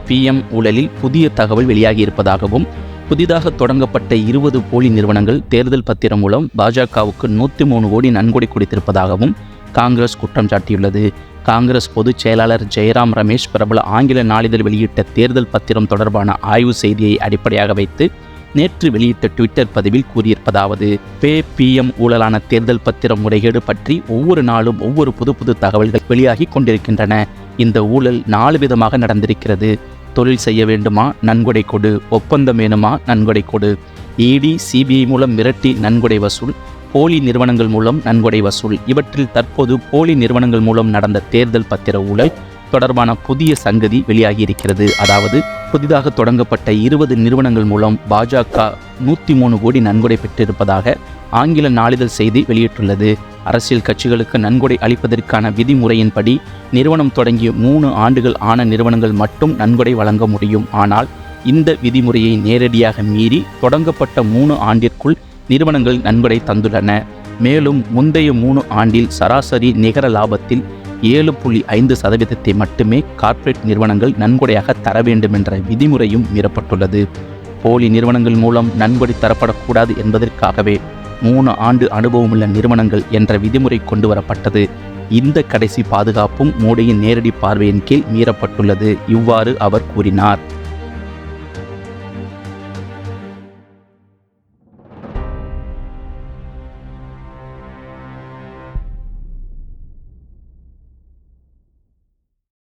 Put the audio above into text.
PM ஊழலில் புதிய தகவல் வெளியாகியிருப்பதாகவும் புதிதாக தொடங்கப்பட்ட 20 போலி நிறுவனங்கள் தேர்தல் பத்திரம் மூலம் பாஜகவுக்கு 103 கோடி நன்கொடை கொடுத்திருப்பதாகவும் காங்கிரஸ் குற்றம் சாட்டியுள்ளது. காங்கிரஸ் பொதுச் செயலாளர் ஜெயராம் ரமேஷ் பிரபல ஆங்கில நாளிதழ் வெளியிட்ட தேர்தல் பத்திரம் தொடர்பான ஆய்வு செய்தியை அடிப்படையாக வைத்து நேற்று வெளியிட்ட ட்விட்டர் பதிவில் கூறியிருப்பதாவது: PM ஊழலான தேர்தல் பத்திரம் முறைகேடு பற்றி ஒவ்வொரு நாளும் ஒவ்வொரு புது தகவல்கள் வெளியாகி கொண்டிருக்கின்றன. இந்த ஊழல் 4 விதமாக நடந்திருக்கிறது. தொழில் செய்ய வேண்டுமா, நன்கொடை கொடு. ஒப்பந்தம் வேணுமா, நன்கொடை கொடு. ED CBI மூலம் மிரட்டி நன்கொடை வசூல். போலி நிறுவனங்கள் மூலம் நன்கொடை வசூல். இவற்றில் தற்போது போலி நிறுவனங்கள் மூலம் நடந்த தேர்தல் பத்திர ஊழல் தொடர்பான புதிய சங்கதி வெளியாகியிருக்கிறது. அதாவது புதிதாக தொடங்கப்பட்ட 20 நிறுவனங்கள் மூலம் பாஜக 103 கோடி நன்கொடை பெற்றிருப்பதாக ஆங்கில நாளிதழ் செய்தி வெளியிட்டுள்ளது. அரசியல் கட்சிகளுக்கு நன்கொடை அளிப்பதற்கான விதிமுறையின்படி நிறுவனம் தொடங்கிய 3 ஆண்டுகள் ஆன நிறுவனங்கள் மட்டும் நன்கொடை வழங்க முடியும். ஆனால் இந்த விதிமுறையை நேரடியாக மீறி தொடங்கப்பட்ட 3 ஆண்டிற்குள் நிறுவனங்கள் நன்கொடை தந்துள்ளன. மேலும் முந்தைய 3 ஆண்டில் சராசரி நிகர லாபத்தில் 7.5% மட்டுமே கார்ப்பரேட் நிறுவனங்கள் நன்கொடையாக தர வேண்டும் என்ற விதிமுறையும் மீறப்பட்டுள்ளது. போலி நிறுவனங்கள் மூலம் நன்கொடை தரப்படக்கூடாது என்பதற்காகவே 3 ஆண்டு அனுபவமுள்ள நிறுவனங்கள் என்ற விதிமுறை கொண்டு வரப்பட்டது. இந்த கடைசி பாதுகாப்பும் மோடியின் நேரடி பார்வையின் கீழ் மீறப்பட்டுள்ளது. இவ்வாறு அவர் கூறினார்.